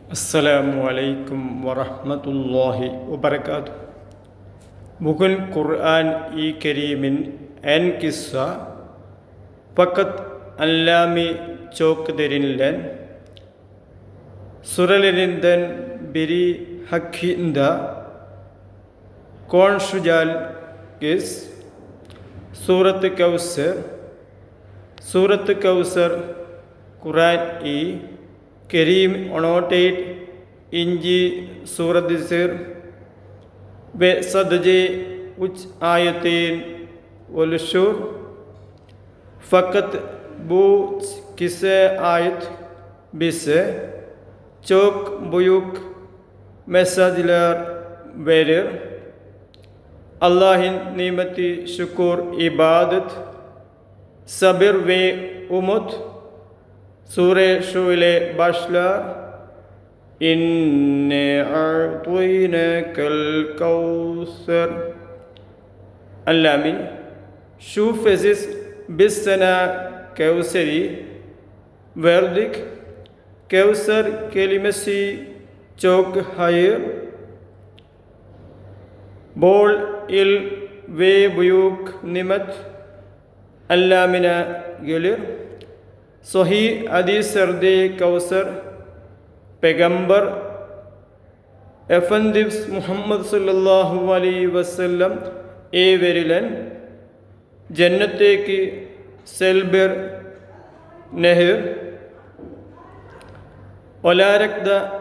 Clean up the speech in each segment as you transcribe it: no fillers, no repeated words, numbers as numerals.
Assalamu alaikum warahmatullahi wabarakatuh. Bugün Kur'an-ı Kerim'in en kısa fakat anlamı çok derinlen surelerinden biri hakkında konuşacağız. Surat-ı Kevser. Surat-ı Kevser Kur'an-ı Kerim 18 inci suredir ve sadece 3 ayetin oluşur. Fakat bu kısa ayet bize çok büyük mesajlar verir. Allah'ın nimeti, şükür, ibadet, sabır ve umut. Sure şöyle başlar. İnne a'taynakel kevser. Allah'ım şüphesiz biz sana Kevser'i verdik. Kevser kelimesi çok hayır, bol il ve büyük nimet Allah'ına gelir. Sahih hadislerde Kevser Peygamber Efendimiz Muhammed sallallahu aleyhi ve sellem verilen cennetteki sel bir nehir olarak da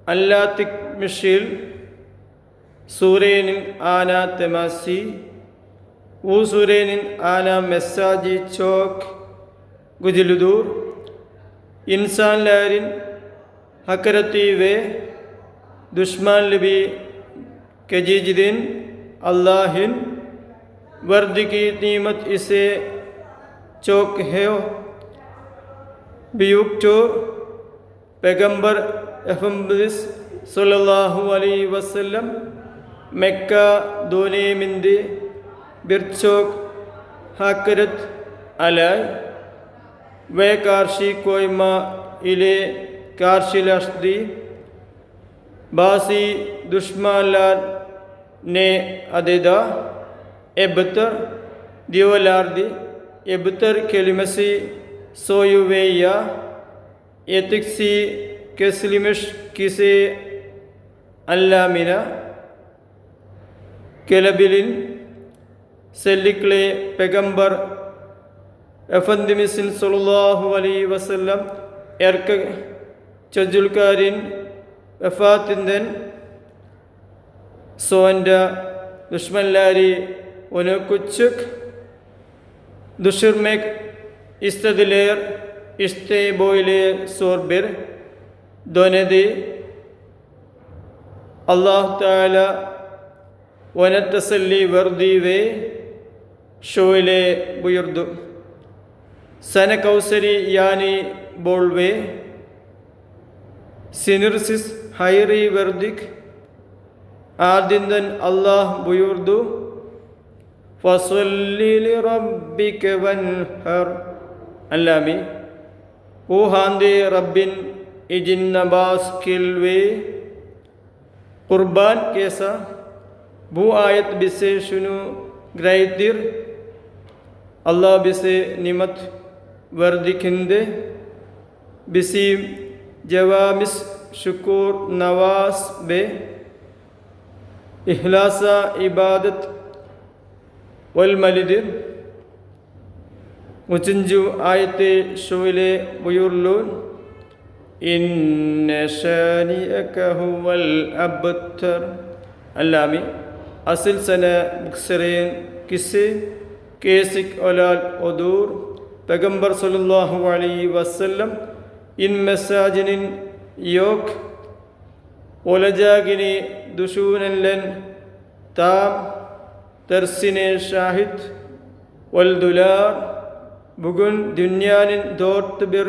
anlatılmıştır. Surenin ana teması, bu surenin ana mesajı çok güçlüdür. İnsanların hakareti ve düşmanlığı geçiciden Allah'ın verdiği nimet ise çok büyüktür. Peygamber Efendimiz sallallahu aleyhi ve sellem Mekke döneminde birçok hakaret alay ve karşı koyma ile karşılaştı. Bazı düşmanlar ne adeta ebter diyorlardı. Ebter kelimesi soyu veya etkisi kesilmiş kişi anlamına gelebilin. Özellikle Peygamber Efendimizin sallallahu aleyhi ve sellem erkek çocukların vefatından sonra düşmanları onu küçük düşürmek istediler. İşte böyle zor bir dönemde Allah Teala ona teselli verdi ve şöyle buyurdu. Sana Kevser'i yani bol ve sınırsız hayrı verdik. Ardından Allah buyurdu. Fasalli li rabbike venhar. Allah'ım o halde Rabbin için namaz kıl ve kurban kesa. Bu ayet bize şunu gösterir. Allah bize nimet verdikinde bizim cevabımız şükür, namaz ve ihlasa ibadet olmalıdır. 3. ayette şöyle buyurulur. İnne şani'eke huvel abtar. Allah'ım asıl sana bükseren kişi kesik olan odur. Peygamber sallallahu aleyhi ve sellem in mesajının yok olacağını düşünenler tam tersine şahit oldular. Bugün dünyanın dört bir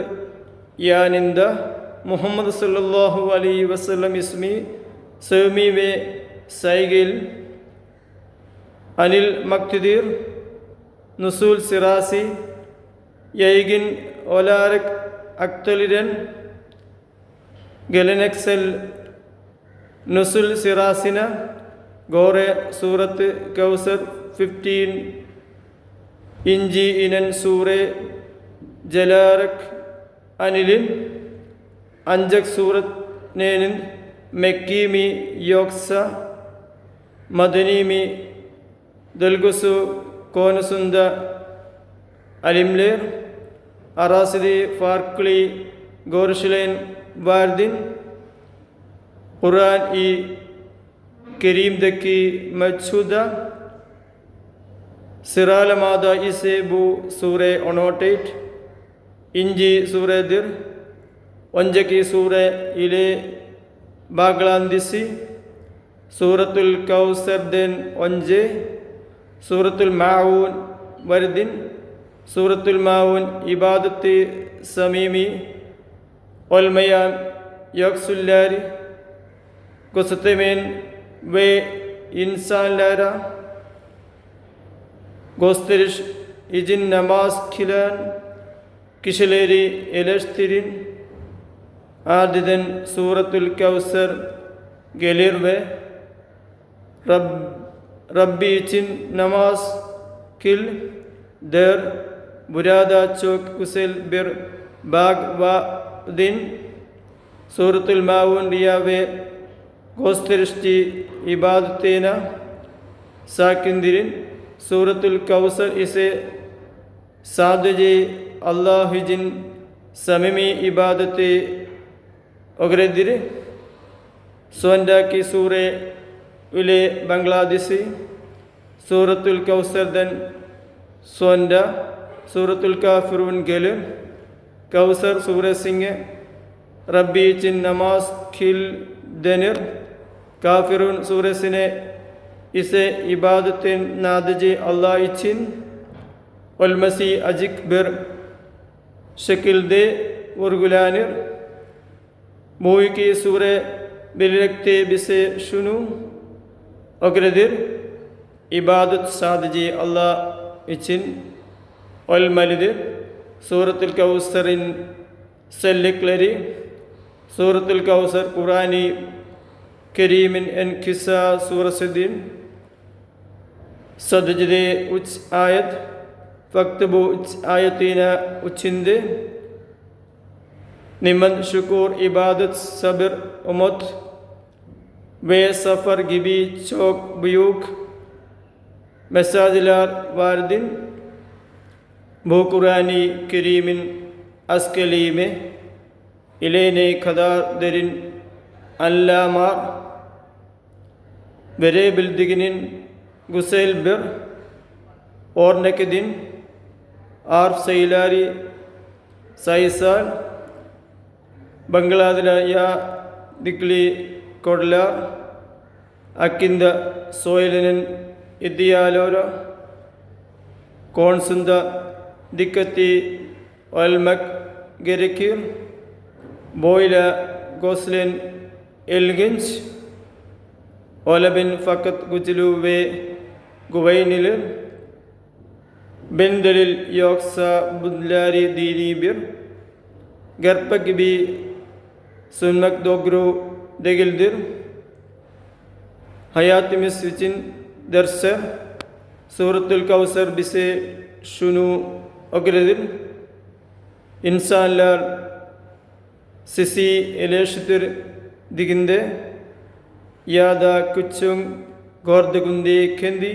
yanında Muhammed sallallahu aleyhi ve sellem ismi sevmi ve saygıl anil maktedir nusul sirasi yaygın olarak aktarılan ഗലനക്സൽ നുസുൽ സിറാസിന ഗോറെ സൂറത്ത് കൗസർ 15 ഇഞ്ചി ഇനൻ സൂറെ ജലാരക് aniline അഞ്ചക് സൂറത്ത് നേനിൻ മെക്കീമി യോക്സ മദനീമി ദൽഗുസു കോനസുന്ദ അലിംലേർ അറാസിദി ഫാർക്ലി ഗോർഷിലൈൻ വാർദിൻ ഖുർആൻ E Kareem ദക്കി മച്ചൂദ സിറാലമാദ ഇസേബു സൂറെ ഒണോട്ടേറ്റ് ഇഞ്ചി സൂറെ their ഒഞ്ചക്കി സൂറെ ഇലെ ബാഗ്ലാന്ദിസി സൂറത്തുൽ കൗസർ then ഒഞ്ചെ സൂറത്തുൽ മാഊൻ വർദിൻ സൂറത്തുൽ മാഊൻ ഇബാദത്ത് സമീമി ഒൽമയാൻ യക്സുല്ലാരി ഗുസ്തമേൻ വേ ഇൻസാൻ ലാര ഗോസ്തരിഷ് ഇജിൻ നമാസ് ഖിലാൻ കിഷലേരി എലഷ്തിരിൻ ആദിദൻ സൂറത്തുൽ കൗസർ ഗലിർവെ റബ്ബി ഇച്ചിൻ നമാസ് കിൽ ദർ ബുരാദ ചോക്ക് കുസൽ ബിർ ബാഗ് വാദിൻ സൂറത്തുൽ മാഊൻ റിയാവെ ഗോസ്തരിഷ്ടി ഇബാദത്തേന സാക്കിന്ദിരിൻ സൂറത്തുൽ കൗസർ ഇസെ സാദജെ അല്ലാഹിജിൻ സമമി ഇബാദത്തെ ഒഗ്രദിര് സോൻഡാക്കി സൂറെ ഉലെ ബംഗ്ലാദേശി സൂറത്തുൽ കൗസർ ദൻ സോൻഡ സൂറത്തുൽ കാഫിറൂൻ ഗല് കൗസർ സൂറെ സിംഗ് റബ്ബി ചിൻ നമാസ് ഖിൽ ദനിർ കാഫിറൂൻ സൂറസിനെ ഇസെ ഇബാദത്തിൻ നാദജെ അല്ലാഹ് ഇച്ചിൻ ഒൽമസി അജിക് ബിർ ഷക്കിൽ ദെ ഉർഗുലാനിർ മൂയിക്കി സൂറെ ബിലക്തെ ബിസെ ഷുനു ഒഗ്രദിർ ഇബാദത്ത് സാദജെ അല്ലാഹ് ഇച്ചിൻ ഒൽമലിദിർ സൂറത്തുൽ കൗസറിൻ സെല്ലിക്ലരി സൂറത്തുൽ കൗസർ ഖുറാനി കരീമിൻ എൻ ഖിസ സൂറസുദ്ദീൻ സദജ്ദെ ഉച്ച് ആയത് ഫക്തബു ഉച്ച് ആയത്തീന ഉച്ചിന്ദെ നിമൻ ഷുക്കൂർ ഇബാദത്ത് സബിർ ഉമത് വേ സഫർ ഗിബി ചോക്ക് ബുയൂഖ് മെസാജിലാർ വാർദിൻ ഭൂ ഖുറാനി കരീമിൻ അസ്കലീമെ ഇലേനെ ഖദാർ ദരിൻ അല്ലാമാർ വെരെ ബിൽദിഗിനിൻ ഗുസൈൽ ബിർ ഓർനക്കിദിൻ ആർഫ് സൈലാരി സൈസാൽ ബംഗ്ലാദില ദിക്ലി കൊഡ്ല അക്കിന്ദ സോയിലനൻ ഇദ്ദിയാലോര കോൺസുന്ദ ദിക്കത്തി ഒൽമക് ഗെരക്കിർ ബോയില ഗോസ്ലിൻ എൽഗിൻസ് ഒലബിൻ ഫക്കത്ത് ഗുജ്ലു വേ ഗുവൈനിൽ ബെൻദലിൽ യോക്സ ബുദ്ലാരി ദീനി ബിർ ഗർപ്പക് ബി സുന്മക് ദോഗ്രു ദഗിൽദിർ ഹയാത്ത് മിസ് വിച്ചിൻ ദർസർ സൂറത്തുൽ കൗസർ ബിസെ ഷുനു ഒഗ്രദിർ ഇൻസാൻലാർ സിസി എലേഷുതിർ ദിഗിന്ദെ യാദ കുച്ചുങ് ഗോർദഗുന്ദി ഖെന്തി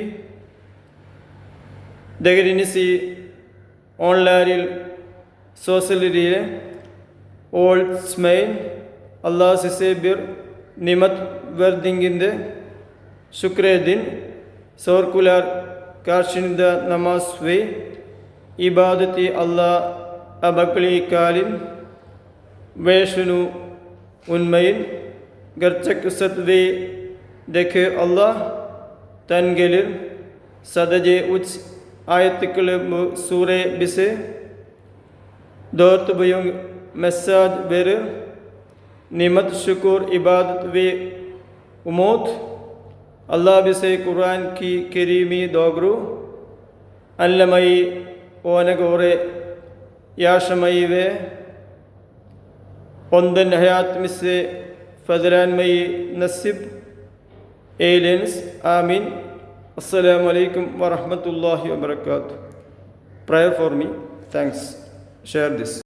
ദഗരിനിസി ഓൺലാരിൽ സോസലിരിയെ ഓൾ സ്മൈൻ അള്ളാഹ് സിസെ ബിർ നിമത് വെർദിങ്ങിൻ്റെ ശുക്രദിൻ സോർക്കുലാർ കാർഷിനിദ നമാസ് വേ ഇബാദത്തി അള്ളാഹ് അബക്ലി കാലിൻ വേഷനു ഉന്മയിൽ ഗർച്ചക് സത്വേ ദഖെ അള്ളാഹ് തൻഗലിർ സദജെ ഉച്ച് ആയത്തുക്കൾ സൂറെ ബിസെ ദോർത്ത് ബയുങ് മെസ്സാജ് ബെർ നിമത് ഷുക്കൂർ ഇബാദത്ത് വേ ഉമോത് അള്ളാഹ് ബിസെ ഖുർആൻ की करीमी दोगरू अल्लमई ओनगोरे याशमई वे on the hayat mise fadlan may nasib aliens. Amin. Assalamu alaikum wa rahmatullahi wa barakatuh. Prayer for me. Thanks. Share this.